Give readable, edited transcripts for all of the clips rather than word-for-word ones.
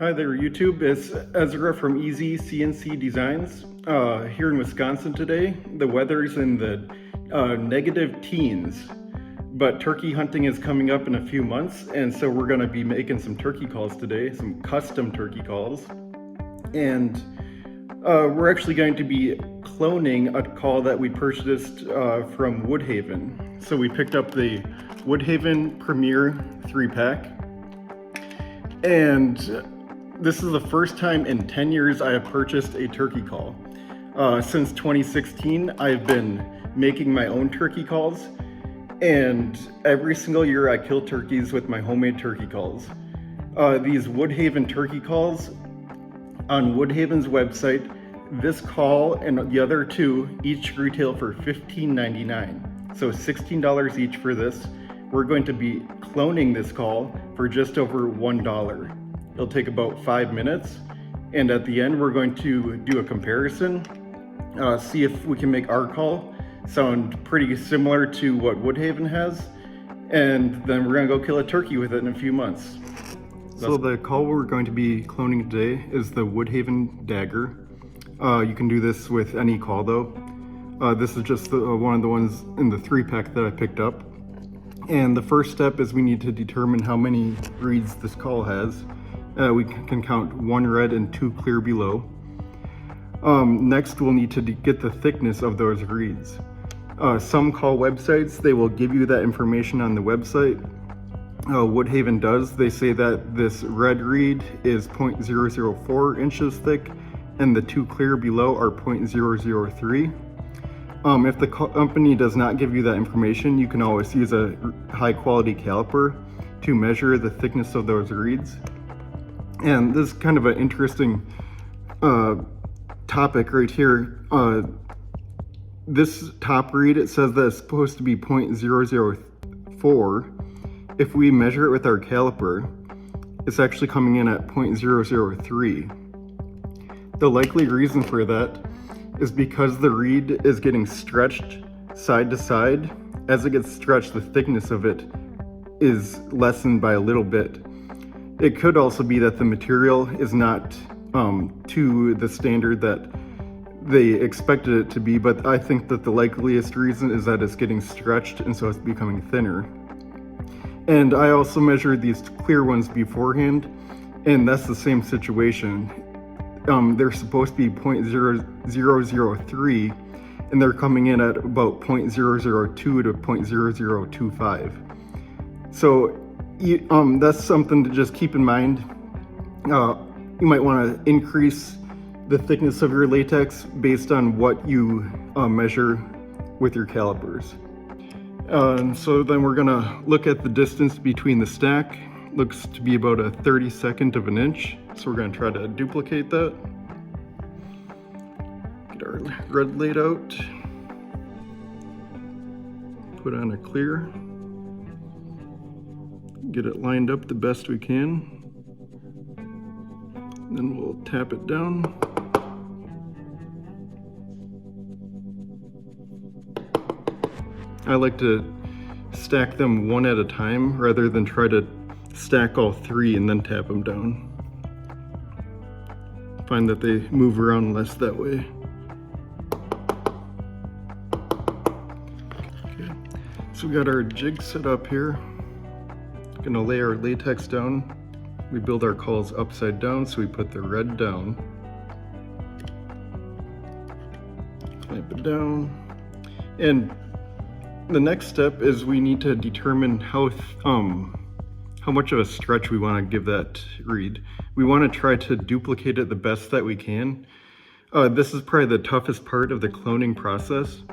Hi there, YouTube. It's Ezra from Easy CNC Designs here in Wisconsin today. The weather's in the negative teens, but turkey hunting is coming up in a few months, and so we're going to be making some turkey calls today, some custom turkey calls. And we're actually going to be cloning a call that we purchased from Woodhaven. So we picked up the Woodhaven Premier 3-pack, and this is the first time in 10 years I have purchased a turkey call. Since 2016, I've been making my own turkey calls, and every single year I kill turkeys with my homemade turkey calls. These Woodhaven turkey calls, on Woodhaven's website, this call and the other two each retail for $15.99. So $16 each for this. We're going to be cloning this call for just over $1. It'll take about 5 minutes, and at the end we're going to do a comparison, see if we can make our call sound pretty similar to what Woodhaven has, and then we're gonna go kill a turkey with it in a few months. So the call we're going to be cloning today is the Woodhaven Dagger. You can do this with any call though. This is just one of the ones in the 3-pack that I picked up. And the first step is we need to determine how many reeds this call has. We can count 1 red and 2 clear below. Next, we'll need to get the thickness of those reeds. Some call websites, they will give you that information on the website. Woodhaven does. They say that this red reed is 0.004 inches thick and the 2 clear below are 0.003. If the company does not give you that information, you can always use a high quality caliper to measure the thickness of those reeds. And this is kind of an interesting topic right here. This top reed, it says that it's supposed to be 0.004. If we measure it with our caliper, it's actually coming in at 0.003. The likely reason for that is because the reed is getting stretched side to side. As it gets stretched, the thickness of it is lessened by a little bit. It could also be that the material is not to the standard that they expected it to be, but I think that the likeliest reason is that it's getting stretched and so it's becoming thinner. And I also measured these clear ones beforehand, and that's the same situation. They're supposed to be 0.0003, and they're coming in at about 0.002 to 0.0025. So that's something to just keep in mind. You might want to increase the thickness of your latex based on what you measure with your calipers. So then we're gonna look at the distance between the stack. Looks to be about a 32nd of an inch. So we're gonna try to duplicate that. Get our red laid out. Put on a clear. Get it lined up the best we can. Then we'll tap it down. I like to stack them one at a time rather than try to stack all 3 and then tap them down. Find that they move around less that way. Okay, so we got our jig set up here. Gonna lay our latex down. We build our calls upside down, so we put the red down. Clamp it down. And the next step is we need to determine how much of a stretch we want to give that reed. We want to try to duplicate it the best that we can. This is probably the toughest part of the cloning process.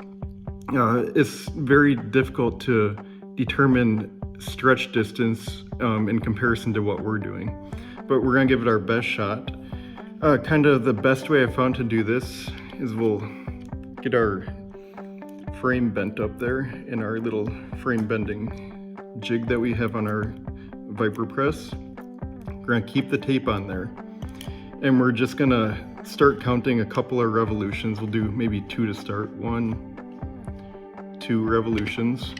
It's very difficult to determine stretch distance in comparison to what we're doing, but we're gonna give it our best shot. Kind of the best way I found to do this is we'll get our frame bent up there in our little frame bending jig that we have on our Viper press. We're gonna keep the tape on there, and we're just gonna start counting a couple of revolutions. We'll do maybe 2 to start. 1, 2 revolutions.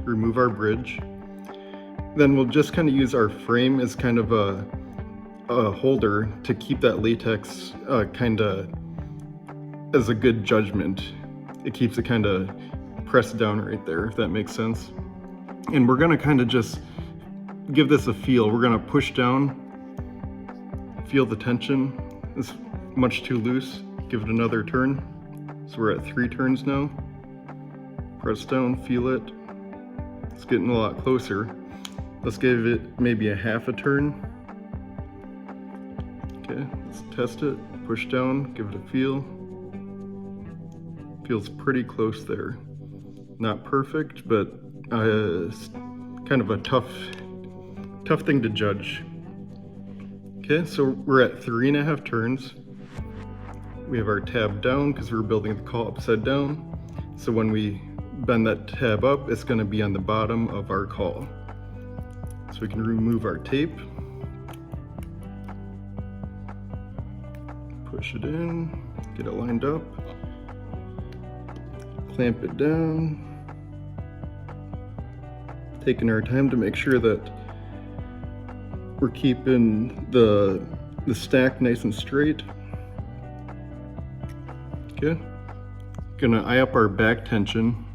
Remove our bridge. Then we'll just kind of use our frame as kind of a holder to keep that latex kind of as a good judgment. It keeps it kind of pressed down right there, if that makes sense. And we're gonna kind of just give this a feel. We're gonna push down, feel the tension. It's much too loose. Give it another turn. So we're at 3 turns now. Press down, feel it. It's getting a lot closer. Let's give it maybe a half a turn. Okay, let's test it. Push down, give it a feel. Feels pretty close there. Not perfect, but it's kind of a tough thing to judge. Okay, so we're at 3.5 turns. We have our tab down because we're building the call upside down. So when we bend that tab up, it's going to be on the bottom of our call. So we can remove our tape. Push it in, get it lined up. Clamp it down. Taking our time to make sure that we're keeping the stack nice and straight. Okay. Gonna eye up our back tension.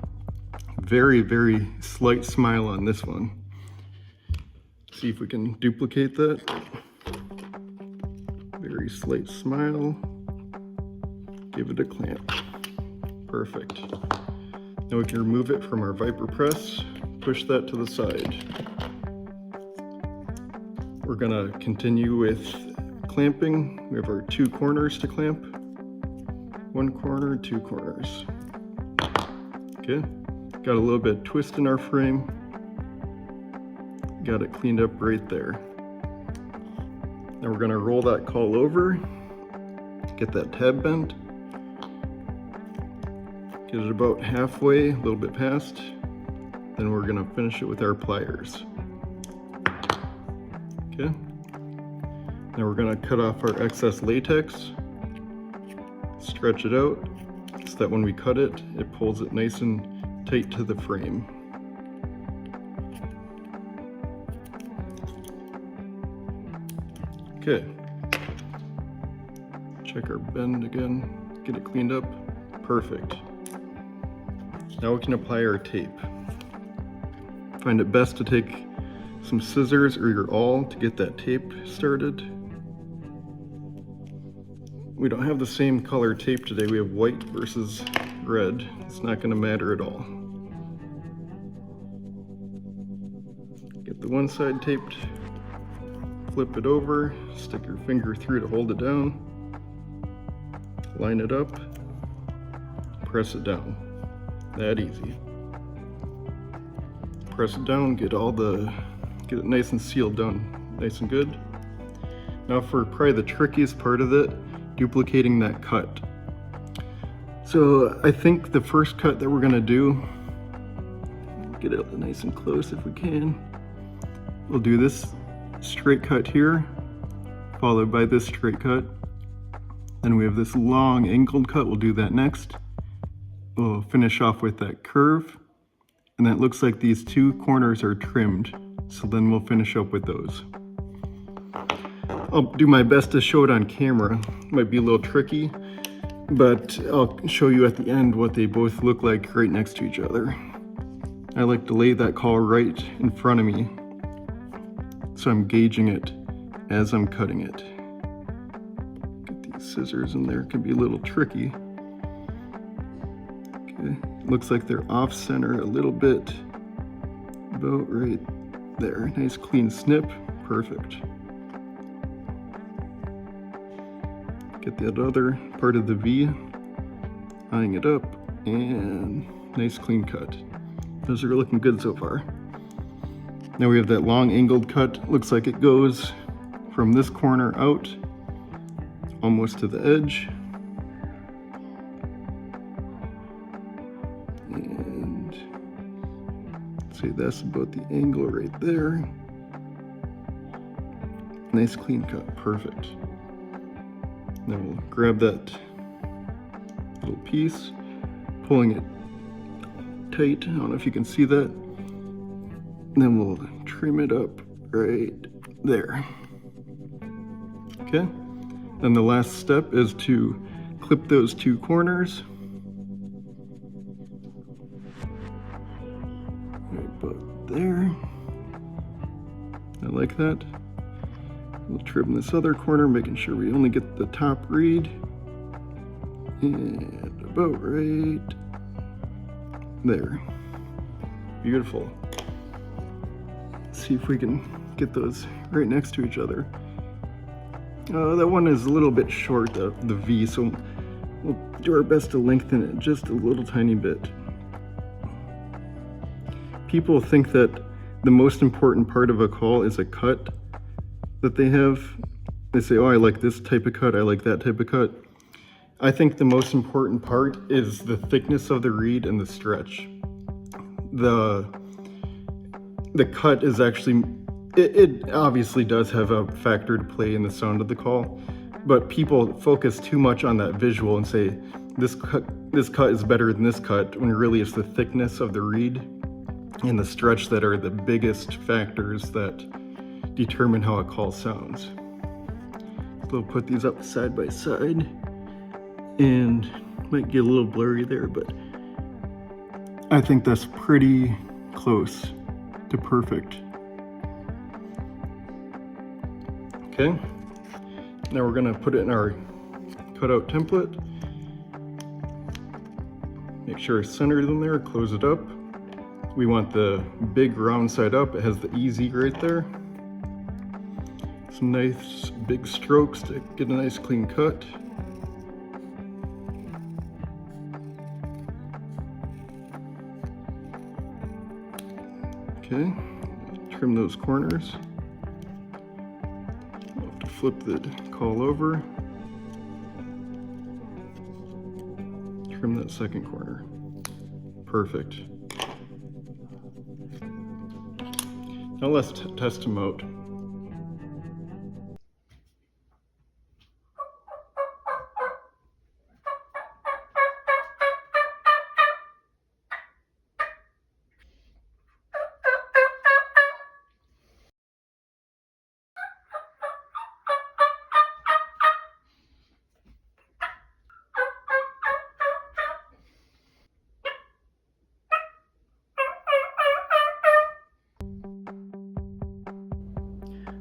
Very, very slight smile on this one. See if we can duplicate that. Very slight smile. Give it a clamp. Perfect. Now we can remove it from our Viper press. Push that to the side. We're gonna continue with clamping. We have our 2 corners to clamp. 1 corner, 2 corners. Okay, got a little bit of twist in our frame. Got it cleaned up right there. Now we're gonna roll that call over, get that tab bent, get it about halfway, a little bit past, then we're gonna finish it with our pliers. Okay, now we're gonna cut off our excess latex, stretch it out so that when we cut it, it pulls it nice and tight to the frame. Okay, check our bend again, get it cleaned up, perfect. Now we can apply our tape. Find it best to take some scissors or your awl to get that tape started. We don't have the same color tape today. We have white versus red. It's not going to matter at all. Get the one side taped, flip it over, stick your finger through to hold it down, line it up, press it down. That easy. Press it down, get it nice and sealed down, nice and good. Now for probably the trickiest part of it, duplicating that cut. So I think the first cut that we're gonna do, get it nice and close if we can. We'll do this straight cut here, followed by this straight cut. Then we have this long angled cut, we'll do that next. We'll finish off with that curve. And that looks like these 2 corners are trimmed. So then we'll finish up with those. I'll do my best to show it on camera. Might be a little tricky, but I'll show you at the end what they both look like right next to each other. I like to lay that call right in front of me, so I'm gauging it as I'm cutting it. Get these scissors in there, can be a little tricky. Okay, looks like they're off center a little bit, about right there. Nice clean snip, perfect. Get that other part of the V, eyeing it up, and nice clean cut. Those are looking good so far. Now we have that long angled cut. Looks like it goes from this corner out, almost to the edge. And say that's about the angle right there. Nice clean cut, perfect. Then we'll grab that little piece, pulling it tight. I don't know if you can see that. And then we'll trim it up right there. Okay, then the last step is to clip those two corners. Right about there. I like that. We'll trim this other corner, making sure we only get the top reed. And about right there. Beautiful. Let's see if we can get those right next to each other. That one is a little bit short, the V, so we'll do our best to lengthen it just a little tiny bit. People think that the most important part of a call is a cut that they have. They say, oh, I like this type of cut, I like that type of cut. I think the most important part is the thickness of the reed and the stretch. The cut is actually, it obviously does have a factor to play in the sound of the call, but people focus too much on that visual and say, this cut is better than this cut, when really it's the thickness of the reed and the stretch that are the biggest factors that determine how a call sounds. So we'll put these up side by side, and might get a little blurry there, but I think that's pretty close to perfect. Okay, now we're gonna put it in our cutout template. Make sure I center them there, close it up. We want the big round side up. It has the EZ right there. Some nice big strokes to get a nice clean cut. Okay, trim those corners. I'll have to flip the call over. Trim that second corner. Perfect. Now let's test them out.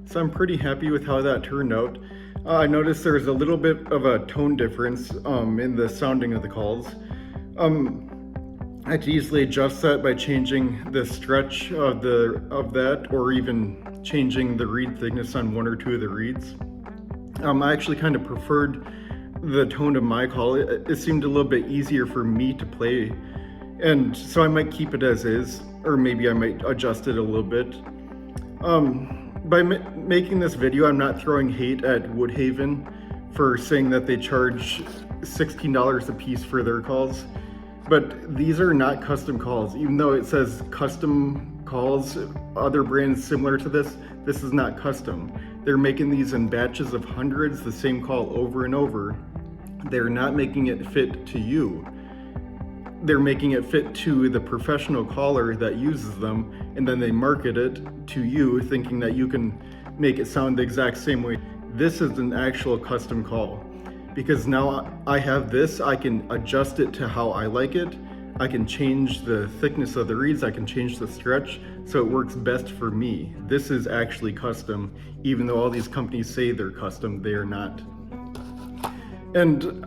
So I'm pretty happy with how that turned out. I noticed there's a little bit of a tone difference in the sounding of the calls. I could easily adjust that by changing the stretch of that, or even changing the reed thickness on one or two of the reeds. I actually kind of preferred the tone of my call. It seemed a little bit easier for me to play, and so I might keep it as is, or maybe I might adjust it a little bit. By making this video, I'm not throwing hate at Woodhaven for saying that they charge $16 a piece for their calls, but these are not custom calls. Even though it says custom calls, other brands similar to this is not custom. They're making these in batches of hundreds, the same call over and over. They're not making it fit to you. They're making it fit to the professional caller that uses them, and then they market it to you thinking that you can make it sound the exact same way. This is an actual custom call, because now I have this, I can adjust it to how I like it. I can change the thickness of the reeds, I can change the stretch, so it works best for me. This is actually custom, even though all these companies say they're custom, they are not. And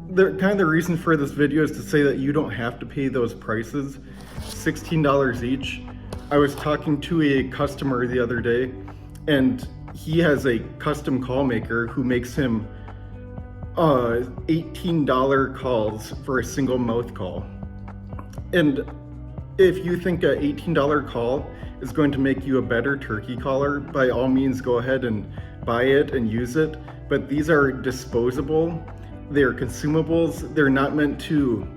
the reason for this video is to say that you don't have to pay those prices, $16 each. I was talking to a customer the other day, and he has a custom call maker who makes him $18 calls for a single mouth call. And if you think an $18 call is going to make you a better turkey caller, by all means go ahead and buy it and use it. But these are disposable. They're consumables. They're not meant to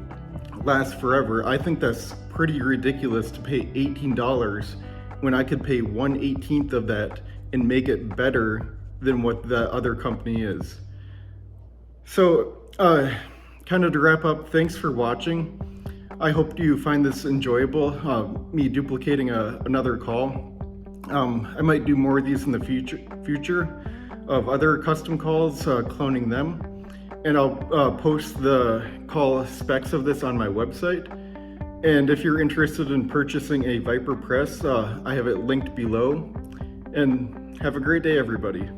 last forever. I think that's pretty ridiculous to pay $18 when I could pay 1/18 of that and make it better than what the other company is. So kind of to wrap up, thanks for watching. I hope you find this enjoyable, me duplicating another call. I might do more of these in the future. of other custom calls, cloning them. And I'll post the call specs of this on my website. And if you're interested in purchasing a Viper press, I have it linked below. And have a great day, everybody.